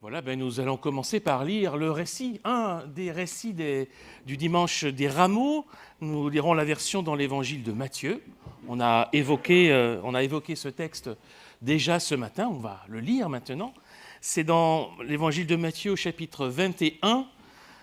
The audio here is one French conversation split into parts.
Voilà, nous allons commencer par lire le récit, un des récits du dimanche des rameaux. Nous lirons la version dans l'évangile de Matthieu. On a évoqué ce texte déjà ce matin, on va le lire maintenant. C'est dans l'évangile de Matthieu au chapitre 21.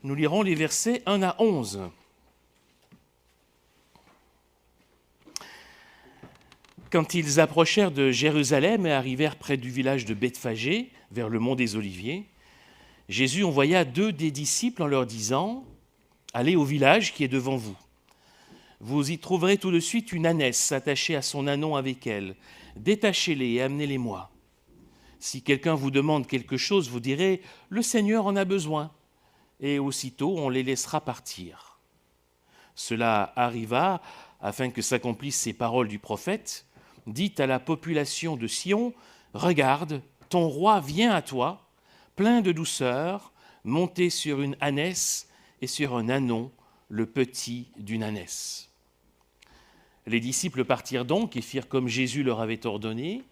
Nous lirons les versets 1 à 11. Quand ils approchèrent de Jérusalem et arrivèrent près du village de Bethphagée, vers le mont des Oliviers, Jésus envoya 2 des disciples en leur disant « Allez au village qui est devant vous. Vous y trouverez tout de suite une ânesse attachée à son ânon avec elle. Détachez-les et amenez-les-moi. Si quelqu'un vous demande quelque chose, vous direz « Le Seigneur en a besoin » et aussitôt on les laissera partir. Cela arriva afin que s'accomplissent ces paroles du prophète. Dit à la population de Sion, « Regarde, ton roi vient à toi, plein de douceur, monté sur une ânesse et sur un ânon, le petit d'une ânesse. » Les disciples partirent donc et firent comme Jésus leur avait ordonné.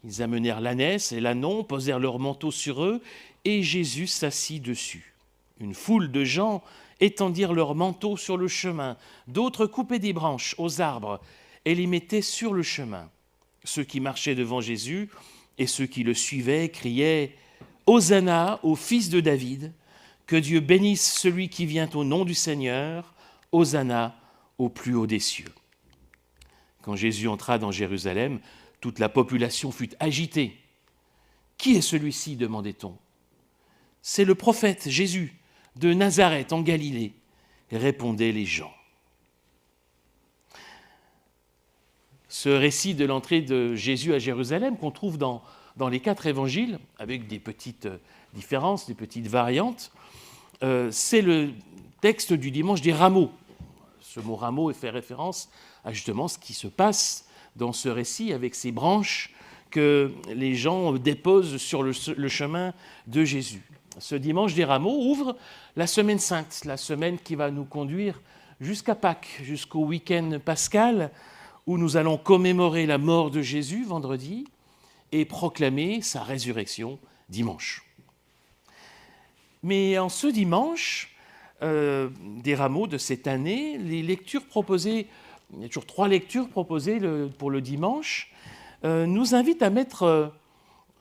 Ils amenèrent l'ânesse et l'ânon, posèrent leurs manteaux sur eux, et Jésus s'assit dessus. Une foule de gens étendirent leurs manteaux sur le chemin, d'autres coupaient des branches aux arbres et les mettaient sur le chemin. Ceux qui marchaient devant Jésus et ceux qui le suivaient criaient « Hosanna au fils de David, que Dieu bénisse celui qui vient au nom du Seigneur, Hosanna au plus haut des cieux. » Quand Jésus entra dans Jérusalem, toute la population fut agitée. « Qui est celui-ci » demandait-on. « C'est le prophète Jésus de Nazareth en Galilée » répondaient les gens. Ce récit de l'entrée de Jésus à Jérusalem qu'on trouve dans les 4 évangiles, avec des petites différences, des petites variantes, c'est le texte du dimanche des rameaux. Ce mot rameau fait référence à justement ce qui se passe dans ce récit avec ces branches que les gens déposent sur le chemin de Jésus. Ce dimanche des rameaux ouvre la semaine sainte, la semaine qui va nous conduire jusqu'à Pâques, jusqu'au week-end pascal, où nous allons commémorer la mort de Jésus vendredi et proclamer sa résurrection dimanche. Mais en ce dimanche des rameaux de cette année, les lectures proposées, il y a toujours 3 lectures proposées pour le dimanche, nous invitent à mettre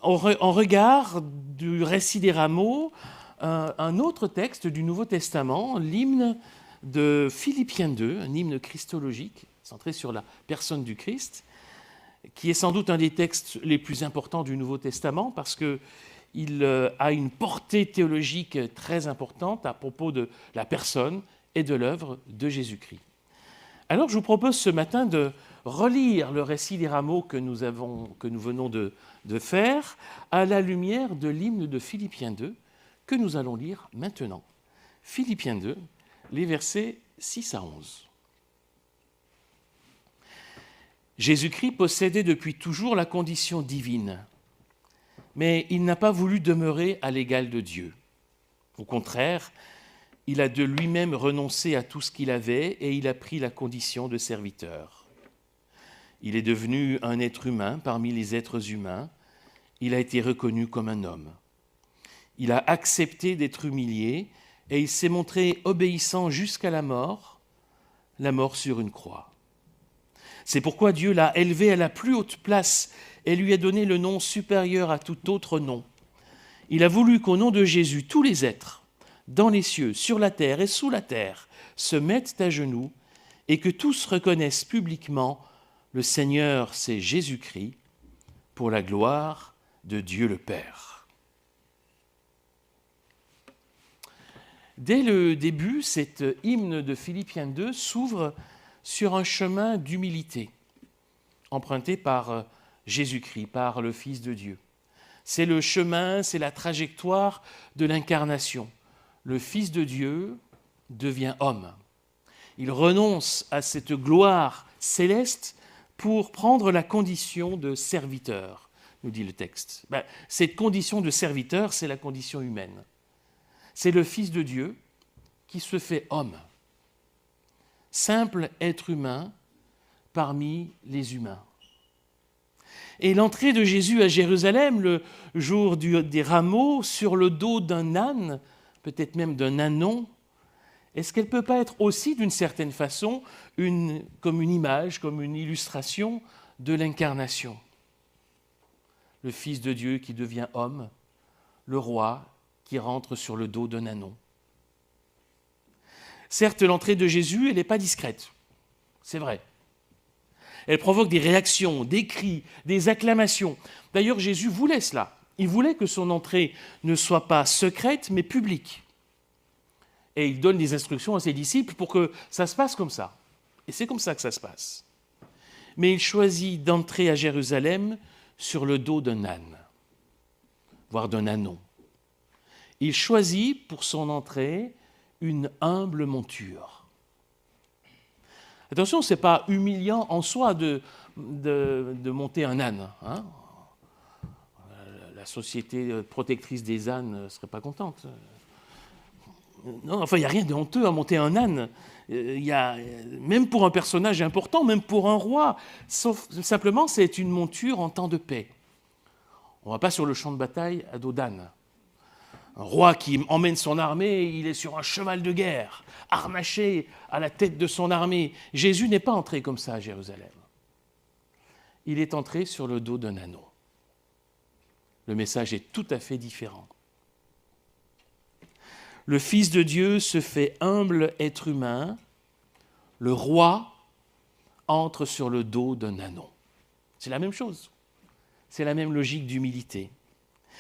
en regard du récit des rameaux un autre texte du Nouveau Testament, l'hymne de Philippiens 2, un hymne christologique centré sur la personne du Christ, qui est sans doute un des textes les plus importants du Nouveau Testament parce qu'il a une portée théologique très importante à propos de la personne et de l'œuvre de Jésus-Christ. Alors je vous propose ce matin de relire le récit des rameaux que nous venons de faire à la lumière de l'hymne de Philippiens 2 que nous allons lire maintenant. Philippiens 2, les versets 6 à 11. Jésus-Christ possédait depuis toujours la condition divine, mais il n'a pas voulu demeurer à l'égal de Dieu. Au contraire, il a de lui-même renoncé à tout ce qu'il avait et il a pris la condition de serviteur. Il est devenu un être humain parmi les êtres humains. Il a été reconnu comme un homme. Il a accepté d'être humilié et il s'est montré obéissant jusqu'à la mort sur une croix. C'est pourquoi Dieu l'a élevé à la plus haute place et lui a donné le nom supérieur à tout autre nom. Il a voulu qu'au nom de Jésus, tous les êtres, dans les cieux, sur la terre et sous la terre, se mettent à genoux et que tous reconnaissent publiquement le Seigneur, c'est Jésus-Christ, pour la gloire de Dieu le Père. Dès le début, cet hymne de Philippiens 2 s'ouvre sur un chemin d'humilité, emprunté par Jésus-Christ, par le Fils de Dieu. C'est le chemin, c'est la trajectoire de l'incarnation. Le Fils de Dieu devient homme. Il renonce à cette gloire céleste pour prendre la condition de serviteur, nous dit le texte. Cette condition de serviteur, c'est la condition humaine. C'est le Fils de Dieu qui se fait homme. Simple être humain parmi les humains. Et l'entrée de Jésus à Jérusalem, le jour des rameaux, sur le dos d'un âne, peut-être même d'un ânon, est-ce qu'elle ne peut pas être aussi, d'une certaine façon, comme une image, comme une illustration de l'incarnation? Le Fils de Dieu qui devient homme, le roi qui rentre sur le dos d'un ânon. Certes, l'entrée de Jésus, elle n'est pas discrète, c'est vrai. Elle provoque des réactions, des cris, des acclamations. D'ailleurs, Jésus voulait cela. Il voulait que son entrée ne soit pas secrète, mais publique. Et il donne des instructions à ses disciples pour que ça se passe comme ça. Et c'est comme ça que ça se passe. Mais il choisit d'entrer à Jérusalem sur le dos d'un âne, voire d'un ânon. Il choisit pour son entrée une humble monture. Attention, ce n'est pas humiliant en soi de monter un âne. Hein. La société protectrice des ânes ne serait pas contente. Non, enfin, il n'y a rien de honteux à monter un âne. Même pour un personnage important, même pour un roi. Simplement, c'est une monture en temps de paix. On ne va pas sur le champ de bataille à dos d'âne. Un roi qui emmène son armée, il est sur un cheval de guerre, harnaché à la tête de son armée. Jésus n'est pas entré comme ça à Jérusalem. Il est entré sur le dos d'un ânon. Le message est tout à fait différent. Le Fils de Dieu se fait humble être humain. Le roi entre sur le dos d'un ânon. C'est la même chose. C'est la même logique d'humilité.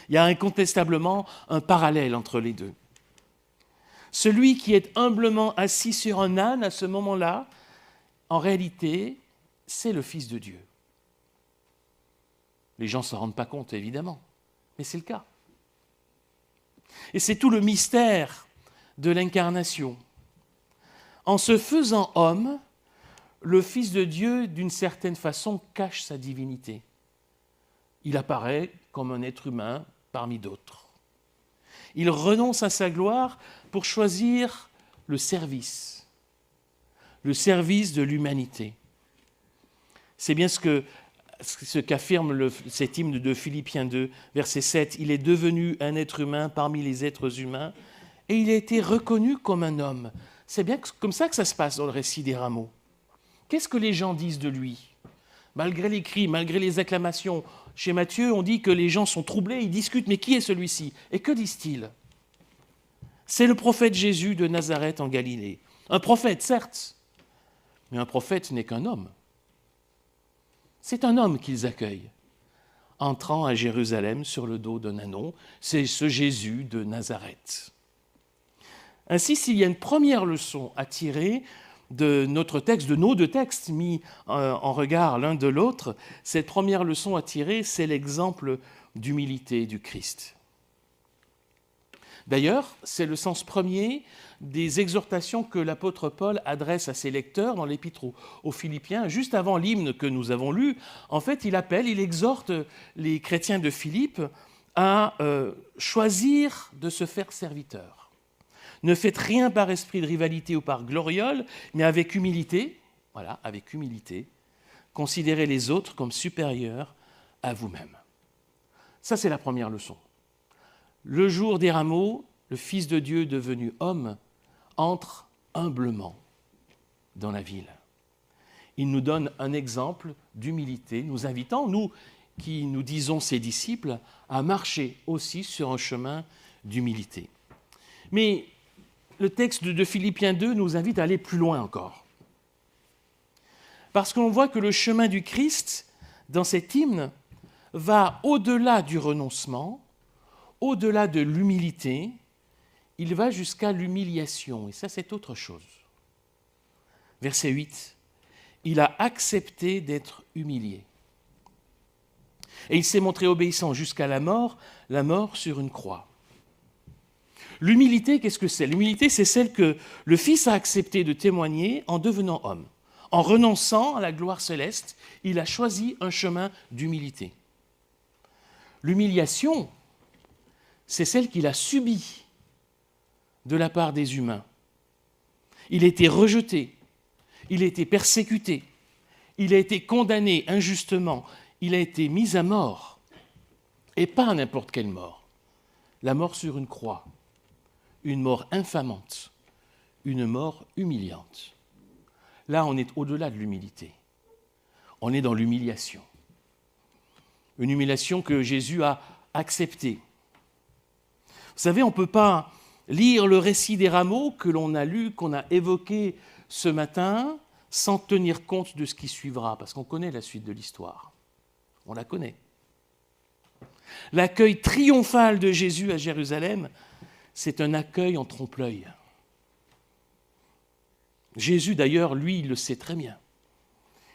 Il y a incontestablement un parallèle entre les deux. Celui qui est humblement assis sur un âne à ce moment-là, en réalité, c'est le Fils de Dieu. Les gens ne s'en rendent pas compte, évidemment, mais c'est le cas. Et c'est tout le mystère de l'incarnation. En se faisant homme, le Fils de Dieu, d'une certaine façon, cache sa divinité. Il apparaît comme un être humain parmi d'autres. Il renonce à sa gloire pour choisir le service de l'humanité. C'est bien ce qu'affirme cet hymne de Philippiens 2, verset 7. Il est devenu un être humain parmi les êtres humains et il a été reconnu comme un homme. C'est bien comme ça que ça se passe dans le récit des rameaux. Qu'est-ce que les gens disent de lui ? Malgré les cris, malgré les acclamations, chez Matthieu, on dit que les gens sont troublés, ils discutent, mais qui est celui-ci ? Et que disent-ils ? C'est le prophète Jésus de Nazareth en Galilée. Un prophète, certes, mais un prophète n'est qu'un homme. C'est un homme qu'ils accueillent, entrant à Jérusalem sur le dos d'un ânon. C'est ce Jésus de Nazareth. Ainsi, s'il y a une première leçon à tirer de notre texte, de nos deux textes mis en regard l'un de l'autre, cette première leçon à tirer, c'est l'exemple d'humilité du Christ. D'ailleurs, c'est le sens premier des exhortations que l'apôtre Paul adresse à ses lecteurs dans l'épître aux Philippiens. Juste avant l'hymne que nous avons lu, en fait, il exhorte les chrétiens de Philippe à choisir de se faire serviteurs. Ne faites rien par esprit de rivalité ou par gloriole, mais avec humilité, voilà, avec humilité, considérez les autres comme supérieurs à vous-même. Ça, c'est la première leçon. Le jour des rameaux, le Fils de Dieu devenu homme entre humblement dans la ville. Il nous donne un exemple d'humilité, nous invitant, nous qui nous disons ses disciples, à marcher aussi sur un chemin d'humilité. Mais le texte de Philippiens 2 nous invite à aller plus loin encore. Parce qu'on voit que le chemin du Christ, dans cet hymne, va au-delà du renoncement, au-delà de l'humilité, il va jusqu'à l'humiliation. Et ça, c'est autre chose. Verset 8. Il a accepté d'être humilié. Et il s'est montré obéissant jusqu'à la mort sur une croix. L'humilité, qu'est-ce que c'est ? L'humilité, c'est celle que le Fils a accepté de témoigner en devenant homme. En renonçant à la gloire céleste, il a choisi un chemin d'humilité. L'humiliation, c'est celle qu'il a subie de la part des humains. Il a été rejeté, il a été persécuté, il a été condamné injustement, il a été mis à mort, et pas n'importe quelle mort, la mort sur une croix, une mort infamante, une mort humiliante. Là, on est au-delà de l'humilité. On est dans l'humiliation. Une humiliation que Jésus a acceptée. Vous savez, on ne peut pas lire le récit des rameaux que l'on a lu, qu'on a évoqué ce matin, sans tenir compte de ce qui suivra, parce qu'on connaît la suite de l'histoire. On la connaît. L'accueil triomphal de Jésus à Jérusalem, c'est un accueil en trompe-l'œil. Jésus, d'ailleurs, lui, il le sait très bien.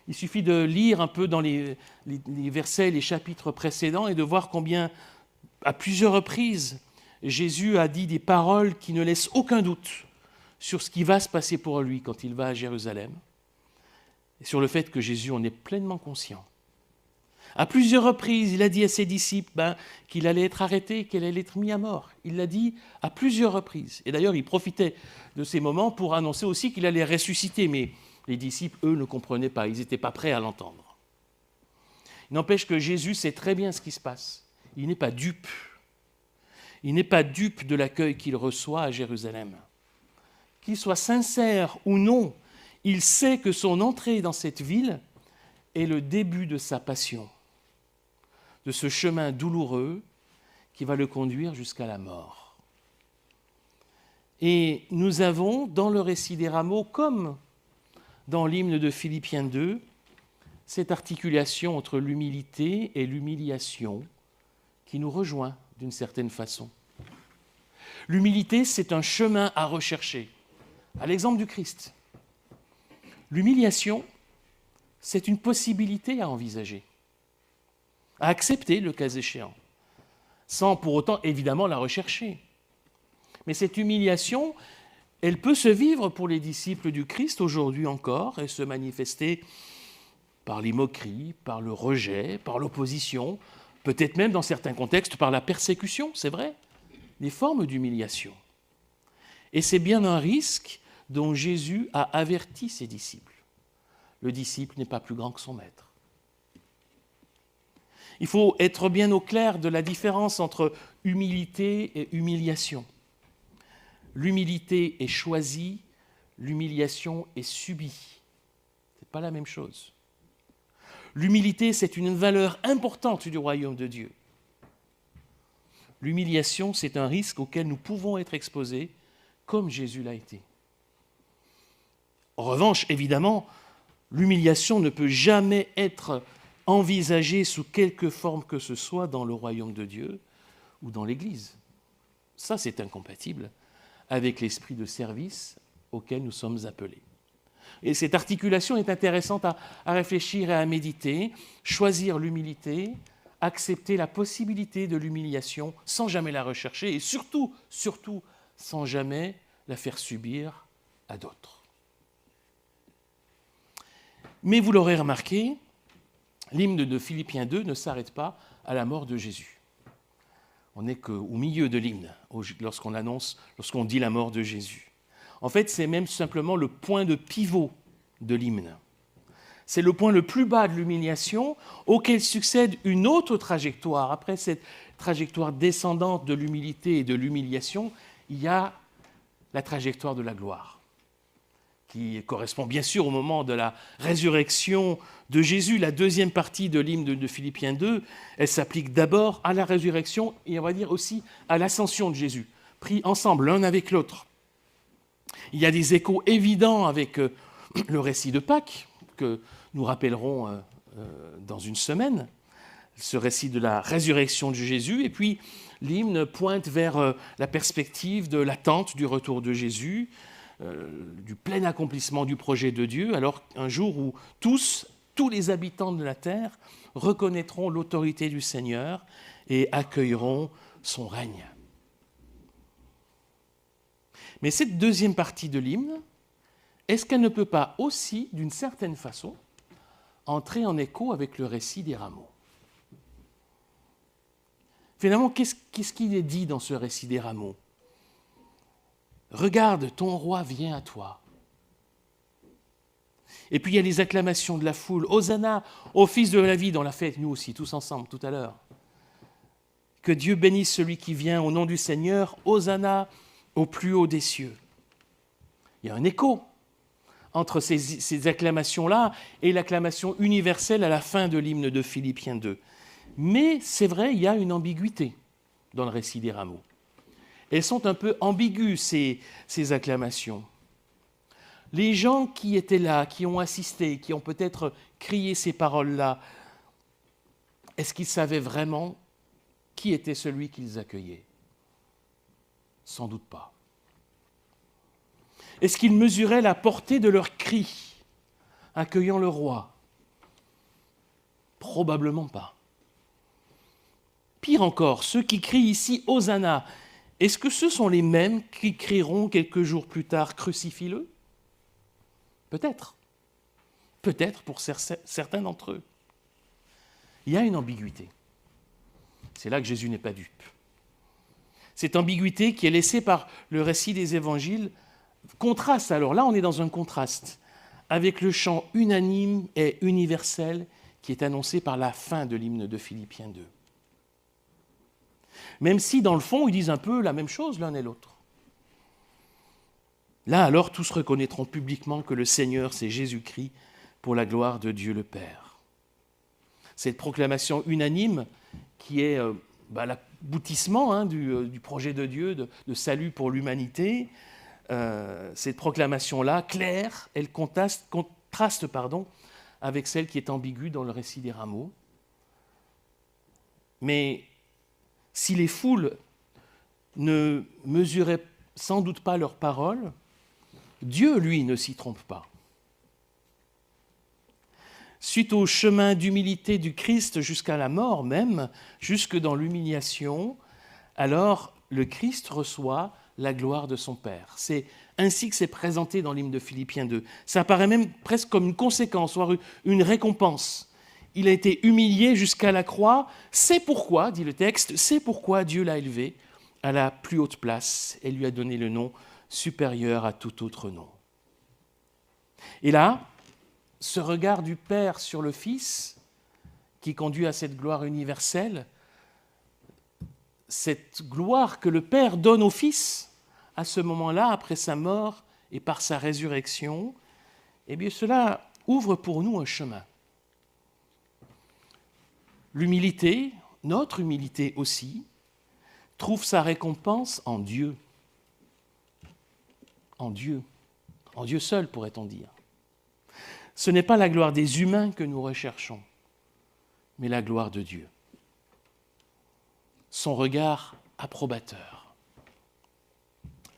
Il suffit de lire un peu dans les versets, les chapitres précédents, et de voir combien, à plusieurs reprises, Jésus a dit des paroles qui ne laissent aucun doute sur ce qui va se passer pour lui quand il va à Jérusalem, et sur le fait que Jésus en est pleinement conscient. À plusieurs reprises, il a dit à ses disciples qu'il allait être arrêté, qu'il allait être mis à mort. Il l'a dit à plusieurs reprises. Et d'ailleurs, il profitait de ces moments pour annoncer aussi qu'il allait ressusciter. Mais les disciples, eux, ne comprenaient pas. Ils n'étaient pas prêts à l'entendre. Il n'empêche que Jésus sait très bien ce qui se passe. Il n'est pas dupe. Il n'est pas dupe de l'accueil qu'il reçoit à Jérusalem. Qu'il soit sincère ou non, il sait que son entrée dans cette ville est le début de sa passion, de ce chemin douloureux qui va le conduire jusqu'à la mort. Et nous avons, dans le récit des rameaux, comme dans l'hymne de Philippiens 2, cette articulation entre l'humilité et l'humiliation qui nous rejoint d'une certaine façon. L'humilité, c'est un chemin à rechercher, à l'exemple du Christ. L'humiliation, c'est une possibilité à envisager, à accepter le cas échéant, sans pour autant évidemment la rechercher. Mais cette humiliation, elle peut se vivre pour les disciples du Christ aujourd'hui encore et se manifester par les moqueries, par le rejet, par l'opposition, peut-être même dans certains contextes par la persécution, c'est vrai, des formes d'humiliation. Et c'est bien un risque dont Jésus a averti ses disciples. Le disciple n'est pas plus grand que son maître. Il faut être bien au clair de la différence entre humilité et humiliation. L'humilité est choisie, l'humiliation est subie. Ce n'est pas la même chose. L'humilité, c'est une valeur importante du royaume de Dieu. L'humiliation, c'est un risque auquel nous pouvons être exposés, comme Jésus l'a été. En revanche, évidemment, l'humiliation ne peut jamais être envisagée sous quelque forme que ce soit dans le royaume de Dieu ou dans l'Église. Ça, c'est incompatible avec l'esprit de service auquel nous sommes appelés. Et cette articulation est intéressante à réfléchir et à méditer, choisir l'humilité, accepter la possibilité de l'humiliation sans jamais la rechercher et surtout, sans jamais la faire subir à d'autres. Mais vous l'aurez remarqué, l'hymne de Philippiens 2 ne s'arrête pas à la mort de Jésus. On n'est qu'au milieu de l'hymne lorsqu'on dit la mort de Jésus. En fait, c'est même simplement le point de pivot de l'hymne. C'est le point le plus bas de l'humiliation auquel succède une autre trajectoire. Après cette trajectoire descendante de l'humilité et de l'humiliation, il y a la trajectoire de la gloire, qui correspond bien sûr au moment de la résurrection de Jésus. La deuxième partie de l'hymne de Philippiens 2, elle s'applique d'abord à la résurrection et on va dire aussi à l'ascension de Jésus, pris ensemble l'un avec l'autre. Il y a des échos évidents avec le récit de Pâques, que nous rappellerons dans une semaine, ce récit de la résurrection de Jésus, et puis l'hymne pointe vers la perspective de l'attente du retour de Jésus, du plein accomplissement du projet de Dieu, alors un jour où tous les habitants de la terre reconnaîtront l'autorité du Seigneur et accueilleront son règne. Mais cette deuxième partie de l'hymne, est-ce qu'elle ne peut pas aussi, d'une certaine façon, entrer en écho avec le récit des rameaux ? Finalement, qu'est-ce qu'il est dit dans ce récit des rameaux ? Regarde, ton roi vient à toi. Et puis il y a les acclamations de la foule. Hosanna au Fils de la vie, dans la fête, nous aussi, tous ensemble, tout à l'heure. Que Dieu bénisse celui qui vient au nom du Seigneur. Hosanna au plus haut des cieux. Il y a un écho entre ces acclamations-là et l'acclamation universelle à la fin de l'hymne de Philippiens 2. Mais c'est vrai, il y a une ambiguïté dans le récit des rameaux. Elles sont un peu ambiguës, ces acclamations. Les gens qui étaient là, qui ont assisté, qui ont peut-être crié ces paroles-là, est-ce qu'ils savaient vraiment qui était celui qu'ils accueillaient? Sans doute pas. Est-ce qu'ils mesuraient la portée de leurs cris, accueillant le roi? Probablement pas. Pire encore, ceux qui crient ici « Hosanna », est-ce que ce sont les mêmes qui crieront quelques jours plus tard « Crucifie-le » ? Peut-être. Peut-être pour certains d'entre eux. Il y a une ambiguïté. C'est là que Jésus n'est pas dupe. Cette ambiguïté qui est laissée par le récit des évangiles contraste, alors là on est dans un contraste, avec le chant unanime et universel qui est annoncé par la fin de l'hymne de Philippiens 2. Même si dans le fond ils disent un peu la même chose l'un et l'autre. Là alors tous reconnaîtront publiquement que le Seigneur c'est Jésus-Christ pour la gloire de Dieu le Père. Cette proclamation unanime qui est l'aboutissement du projet de Dieu de salut pour l'humanité, cette proclamation-là, claire, elle contraste avec celle qui est ambiguë dans le récit des rameaux. Mais si les foules ne mesuraient sans doute pas leurs paroles, Dieu, lui, ne s'y trompe pas. Suite au chemin d'humilité du Christ jusqu'à la mort même, jusque dans l'humiliation, alors le Christ reçoit la gloire de son Père. C'est ainsi que c'est présenté dans l'hymne de Philippiens 2. Ça apparaît même presque comme une conséquence, voire une récompense. Il a été humilié jusqu'à la croix, c'est pourquoi, dit le texte, c'est pourquoi Dieu l'a élevé à la plus haute place et lui a donné le nom supérieur à tout autre nom. Et là, ce regard du Père sur le Fils, qui conduit à cette gloire universelle, cette gloire que le Père donne au Fils, à ce moment-là, après sa mort et par sa résurrection, eh bien cela ouvre pour nous un chemin. L'humilité, notre humilité aussi, trouve sa récompense en Dieu. En Dieu. En Dieu seul, pourrait-on dire. Ce n'est pas la gloire des humains que nous recherchons, mais la gloire de Dieu. Son regard approbateur.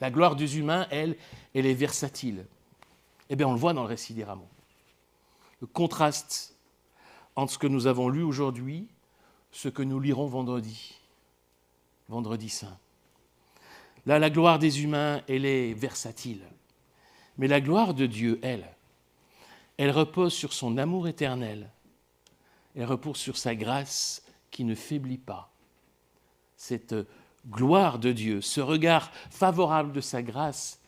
La gloire des humains, elle est versatile. Eh bien, on le voit dans le récit des rameaux. Le contraste entre ce que nous avons lu aujourd'hui, ce que nous lirons vendredi saint. Là, la gloire des humains, elle est versatile. Mais la gloire de Dieu, elle repose sur son amour éternel. Elle repose sur sa grâce qui ne faiblit pas. Cette gloire de Dieu, ce regard favorable de sa grâce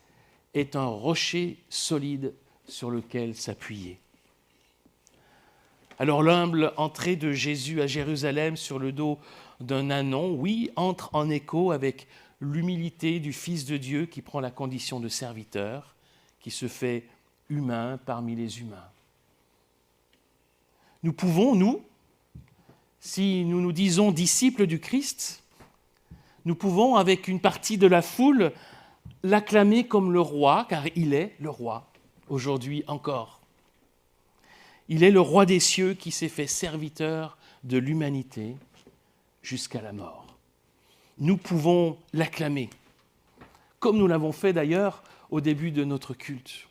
est un rocher solide sur lequel s'appuyer. Alors l'humble entrée de Jésus à Jérusalem sur le dos d'un ânon, oui, entre en écho avec l'humilité du Fils de Dieu qui prend la condition de serviteur, qui se fait humain parmi les humains. Nous pouvons, nous, si nous nous disons disciples du Christ, nous pouvons, avec une partie de la foule, l'acclamer comme le roi, car il est le roi, aujourd'hui encore. Il est le roi des cieux qui s'est fait serviteur de l'humanité jusqu'à la mort. Nous pouvons l'acclamer, comme nous l'avons fait d'ailleurs au début de notre culte.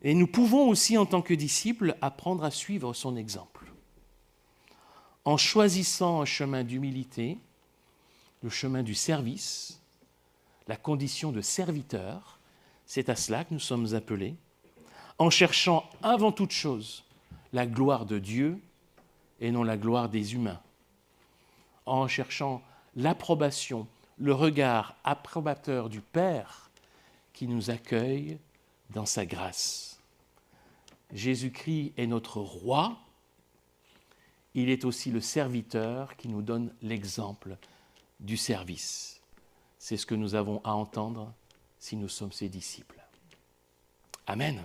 Et nous pouvons aussi, en tant que disciples, apprendre à suivre son exemple. En choisissant un chemin d'humilité, le chemin du service, la condition de serviteur, c'est à cela que nous sommes appelés, en cherchant avant toute chose la gloire de Dieu et non la gloire des humains, en cherchant l'approbation, le regard approbateur du Père qui nous accueille dans sa grâce. Jésus-Christ est notre roi, il est aussi le serviteur qui nous donne l'exemple du service. C'est ce que nous avons à entendre si nous sommes ses disciples. Amen.